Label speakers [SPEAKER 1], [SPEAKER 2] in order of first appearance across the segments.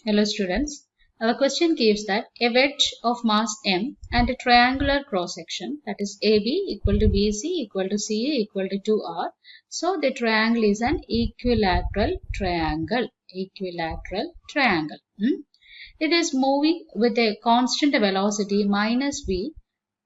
[SPEAKER 1] Hello students. Our question gives that a wedge of mass m and a triangular cross section, that is AB equal to BC equal to CA equal to 2R. So the triangle is an equilateral triangle. It is moving with a constant velocity minus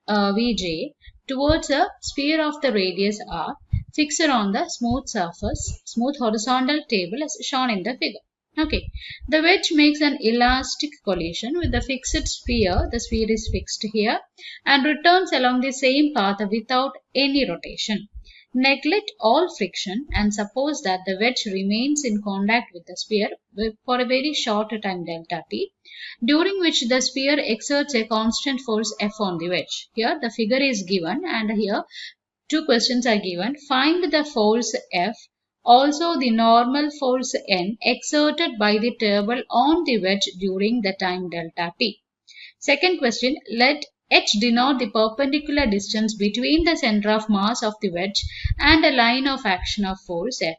[SPEAKER 1] Vj towards a sphere of the radius r fixed on the smooth horizontal table as shown in the figure. Okay, the wedge makes an elastic collision with the fixed sphere. The sphere is fixed here and returns along the same path without any rotation. Neglect all friction and suppose that the wedge remains in contact with the sphere for a very short time delta t, during which the sphere exerts a constant force F on the wedge. Here the figure is given and here two questions are given. Find the force F, also the normal force N exerted by the table on the wedge during the time delta t. Second question, let h denote the perpendicular distance between the center of mass of the wedge and a line of action of force F.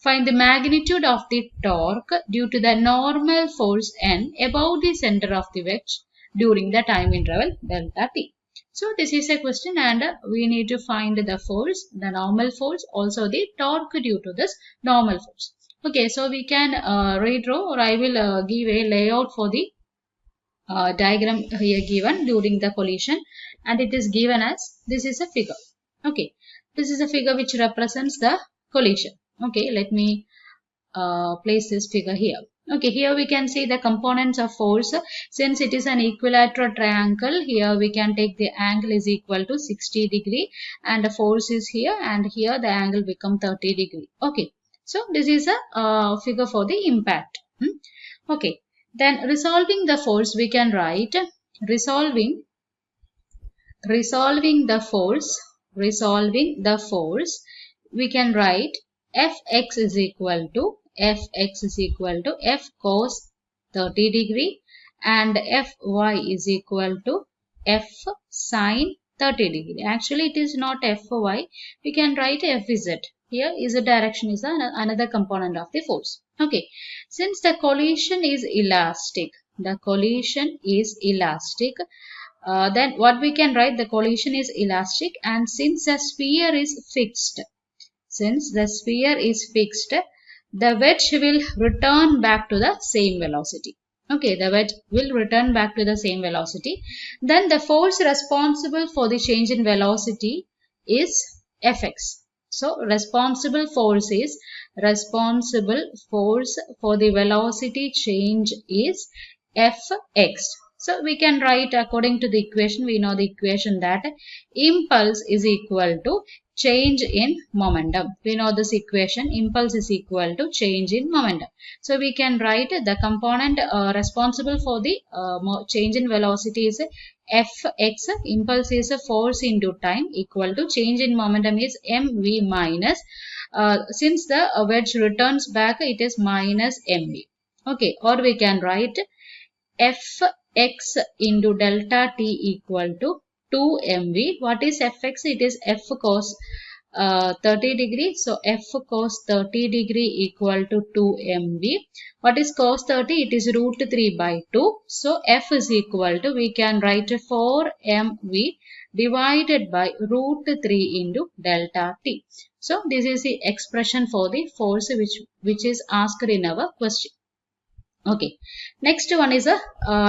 [SPEAKER 1] Find the magnitude of the torque due to the normal force N above the center of the wedge during the time interval delta t. So this is a question and we need to find the force, the normal force, also the torque due to this normal force. Okay, so we can redraw, or I will give a layout for the diagram here given during the collision, and it is given as this is a figure. Okay, this is a figure which represents the collision. Okay, let me place this figure here. Okay, here we can see the components of force. Since it is an equilateral triangle, here we can take the angle is equal to 60 degree and the force is here, and here the angle become 30 degree. Okay, so this is a figure for the impact. Okay, then resolving the force, we can write resolving the force, we can write Fx is equal to F cos 30 degree and Fy is equal to F sin 30 degree. Actually it is not Fy, we can write Fz. Here Z direction is another component of the force. Okay, since the collision is elastic, then what we can write, the collision is elastic, and since the sphere is fixed, the wedge will return back to the same velocity. Okay, the wedge will return back to the same velocity. Then the force responsible for the change in velocity is Fx. So responsible force for the velocity change is Fx. So we can write according to the equation. We know the equation that impulse is equal to change in momentum. We know this equation, impulse is equal to change in momentum. So we can write the component responsible for the change in velocity is Fx, impulse is a force into time, equal to change in momentum is mv minus, since the wedge returns back, it is minus mv. Okay, or we can write Fx into delta t equal to 2 mv. What is Fx? It is F cos 30 degree. So F cos 30 degree equal to 2 mv. What is cos 30? It is root 3 by 2. So F is equal to, we can write 4 mv divided by root 3 into delta t. So this is the expression for the force which is asked in our question. Okay, next one is a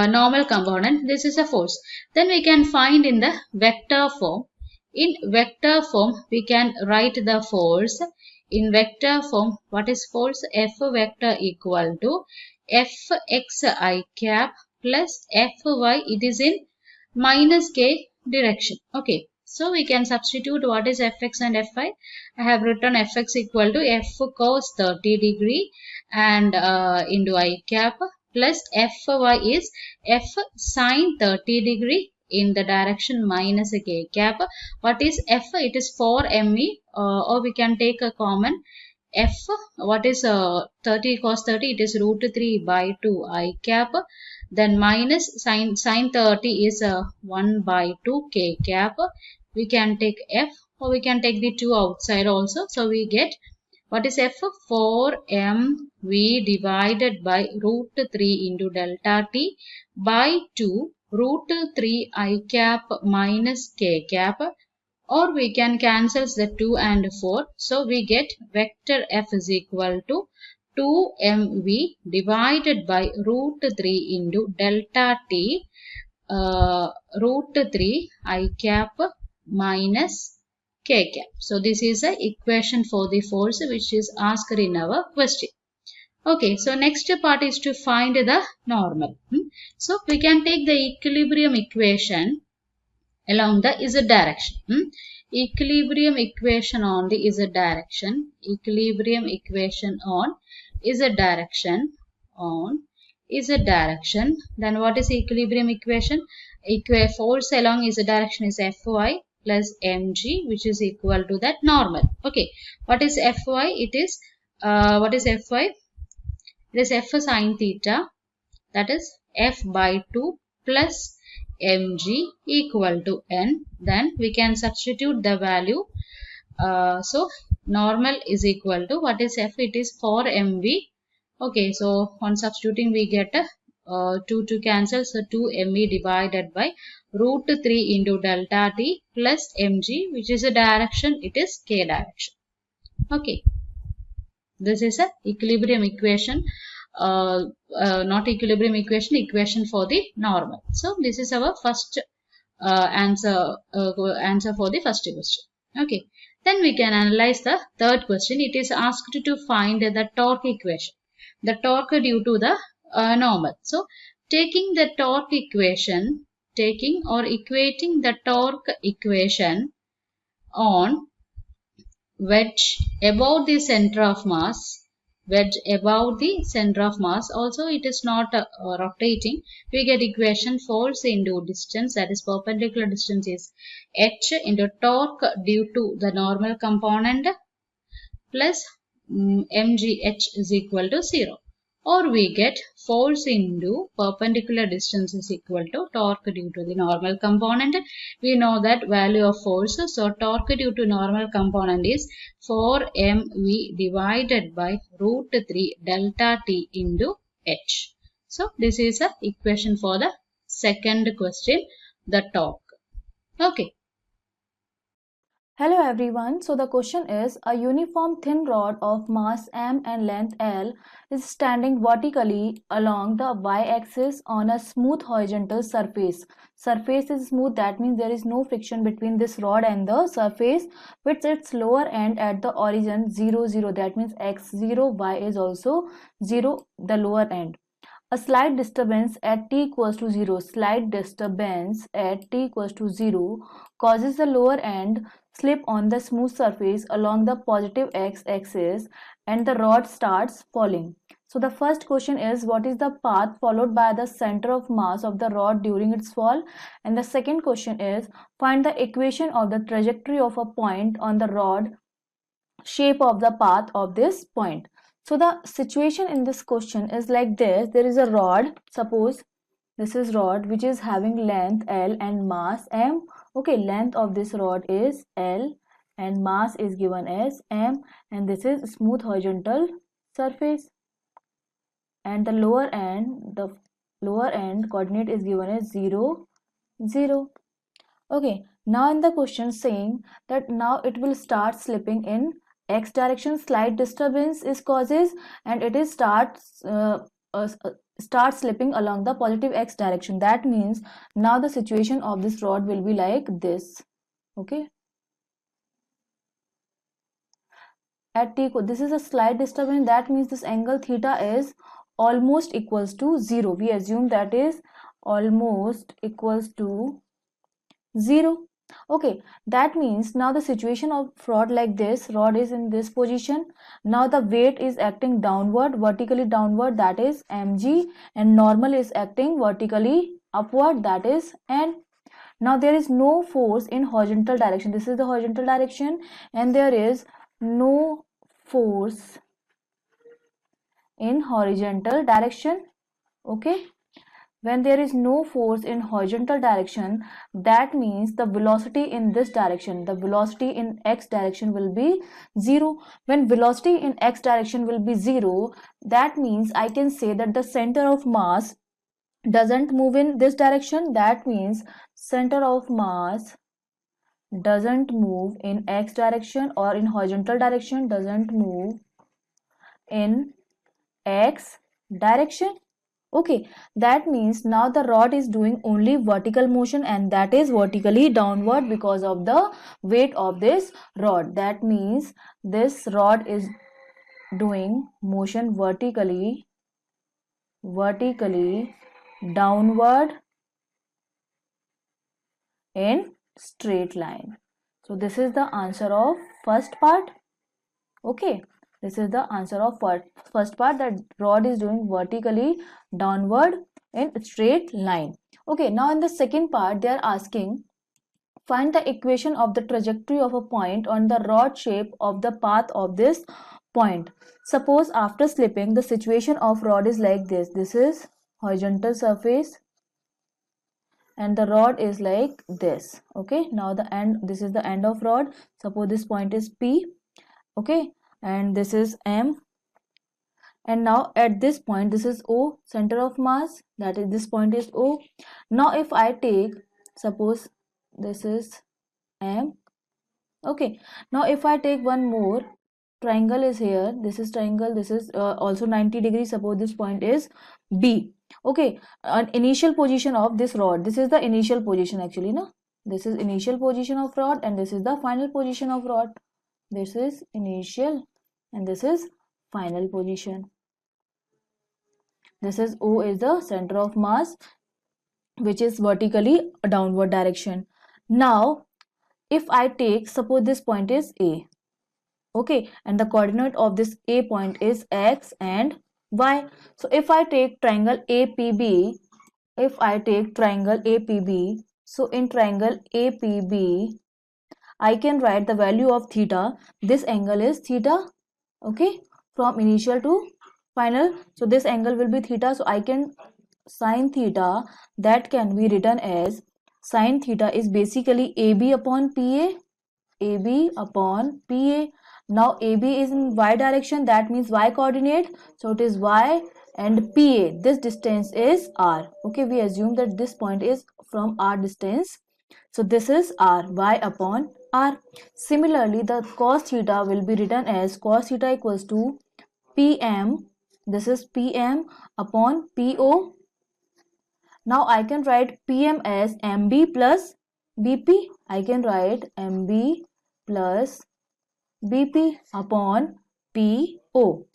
[SPEAKER 1] normal component. This is a force. Then we can find in the vector form. In vector form, we can write the force. In vector form, what is force? F vector equal to Fxi cap plus Fy. It is in minus k direction. Okay, so we can substitute what is Fx and Fy. I have written Fx equal to F cos 30 degree and into I cap plus Fy is F sin 30 degree in the direction minus k cap. What is F? It is 4 me, or we can take a common F. What is 30 cos 30? It is root 3 by 2 I cap. Then minus sin 30 is 1 by 2 k cap. We can take F, or we can take the 2 outside also. So we get What is F? 4mv divided by root 3 into delta t by 2 root 3 I cap minus k cap, or we can cancel the 2 and 4. So we get vector F is equal to 2mv divided by root 3 into delta t root 3 I cap minus k cap. So this is the equation for the force which is asked in our question. Okay, so next part is to find the normal. So we can take the equilibrium equation along the z direction. Equilibrium equation on the z direction. Equilibrium equation on z direction. On z direction. Then what is equilibrium equation? Force along z direction is Fy plus mg, which is equal to that normal. Okay, what is Fy? It is what is Fy? It is F sine theta, that is F by 2 plus mg equal to n. Then we can substitute the value. So normal is equal to, what is F? It is 4mv. Okay, so on substituting we get 2 to cancel, so 2mv divided by root 3 into delta t plus mg, which is a direction, it is k direction. Okay, this is a equilibrium equation, not equilibrium equation, equation for the normal. So this is our first answer for the first question. Okay, then we can analyze the third question. It is asked to find the torque equation, the torque due to the normal. So taking the torque equation, taking or equating the torque equation on wedge above the center of mass, wedge above the center of mass, also it is not rotating, we get equation force into distance, that is perpendicular distance is h into torque due to the normal component plus mgh is equal to 0, or we get force into perpendicular distance is equal to torque due to the normal component. We know that value of force, so torque due to normal component is 4mv divided by root 3 delta t into h. So this is the equation for the second question, the torque. Okay.
[SPEAKER 2] Hello everyone. So the question is, a uniform thin rod of mass m and length l is standing vertically along the y-axis on a smooth horizontal surface. Surface is smooth, that means there is no friction between this rod and the surface, with its lower end at the origin 0 0, that means x 0, y is also 0, the lower end. A slight disturbance at t equals to 0, slight disturbance at t equals to 0 causes the lower end slip on the smooth surface along the positive x-axis and the rod starts falling. So the first question is, what is the path followed by the center of mass of the rod during its fall? And the second question is, find the equation of the trajectory of a point on the rod shape of the path of this point. So the situation in this question is like this. There is a rod, suppose this is rod which is having length L and mass m. Okay, length of this rod is L and mass is given as m, and this is smooth horizontal surface, and the lower end coordinate is given as 0 0. Okay, now in the question saying that now it will start slipping in x direction, slight disturbance is causes, and it is start slipping along the positive x direction. That means now the situation of this rod will be like this. Okay, at t, this is a slight disturbance, that means this angle theta is almost equals to 0. We assume that is almost equals to 0. Okay, that means now the situation of rod like this, rod is in this position, now the weight is acting downward, vertically downward, that is mg, and normal is acting vertically upward, that is n. Now there is no force in horizontal direction, this is the horizontal direction, and there is no force in horizontal direction. Okay, When there is no force in horizontal direction, that means the velocity in this direction, the velocity in x direction will be 0. When velocity in x direction will be 0, that means I can say that the center of mass doesn't move in this direction. That means center of mass doesn't move in x direction or in horizontal direction, doesn't move in x direction. Okay, that means now the rod is doing only vertical motion, and that is vertically downward because of the weight of this rod. That means this rod is doing motion vertically downward in straight line. So this is the answer of first part. Okay, this is the answer of first part, that rod is doing vertically downward in straight line. Okay, now in the second part they are asking, find the equation of the trajectory of a point on the rod shape of the path of this point. Suppose after slipping, the situation of rod is like this. This is horizontal surface and the rod is like this. Okay, now the end, this is the end of rod. Suppose this point is P. Okay, and this is M, and now at this point this is O, center of mass, that is this point is O. Now if I take, suppose this is M. Okay, now if I take one more triangle is here, this is triangle, this is also 90 degrees, suppose this point is B. Okay, an initial position of this rod, this is the initial position actually, no, this is initial position of rod and this is the final position of rod. This is initial and this is final position. This is O, is the center of mass which is vertically downward direction. Now if I take, suppose this point is A. Okay, and the coordinate of this A point is x and y. So if I take triangle APB, if I take triangle APB, so in triangle APB I can write the value of theta. This angle is theta. Okay, from initial to final, so this angle will be theta. So I can sine theta, that can be written as sine theta is basically AB upon PA, AB upon PA. Now AB is in y direction, that means y coordinate, so it is y, and PA, this distance is r. Okay, we assume that this point is from r distance, so this is r, y upon r. Similarly, the cos theta will be written as cos theta equals to PM, this is PM upon PO. Now I can write PM as MB plus BP. I can write MB plus BP upon PO.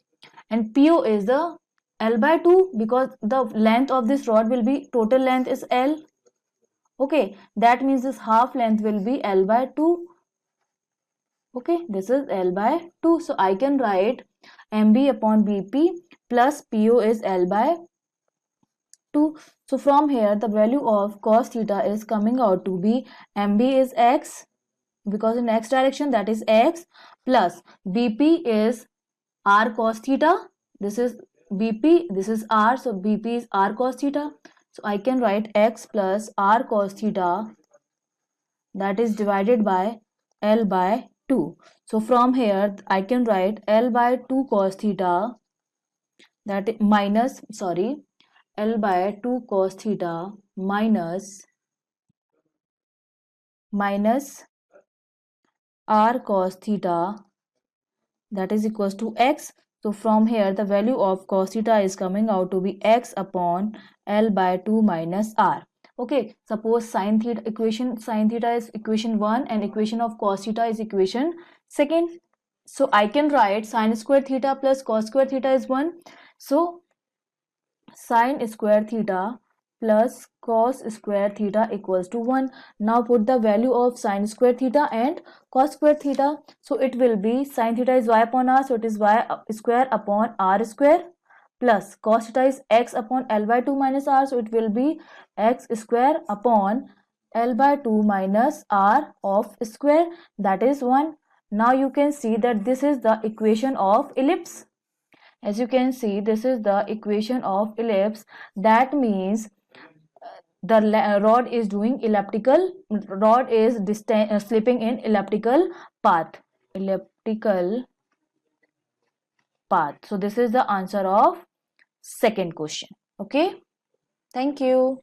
[SPEAKER 2] And PO is the L by 2 because the length of this rod will be, total length is L. Okay, that means this half length will be L by 2. Okay, this is L by 2. So I can write MB upon BP plus PO is L by 2. So from here the value of cos theta is coming out to be MB is x, because in x direction that is x, plus BP is r cos theta, this is BP, this is r, so BP is r cos theta. So I can write x plus r cos theta, that is divided by L by 2. So from here I can write L by 2 cos theta, that is minus, sorry, L by 2 cos theta minus r cos theta, that is equals to x. So from here the value of cos theta is coming out to be x upon L by 2 minus r. Okay, suppose sine theta equation, sine theta is equation 1 and equation of cos theta is equation 2. So I can write sine square theta plus cos square theta is 1. So sine square theta plus cos square theta equals to 1. Now put the value of sine square theta and cos square theta. So it will be sine theta is y upon r, so it is y square upon r square, plus cos theta is x upon L by 2 minus r, so it will be x square upon L by 2 minus r of square, that is 1. Now you can see that this is the equation of ellipse. As you can see, this is the equation of ellipse. That means rod is doing elliptical, rod is slipping in elliptical path. So this is the answer of second question. Okay, thank you.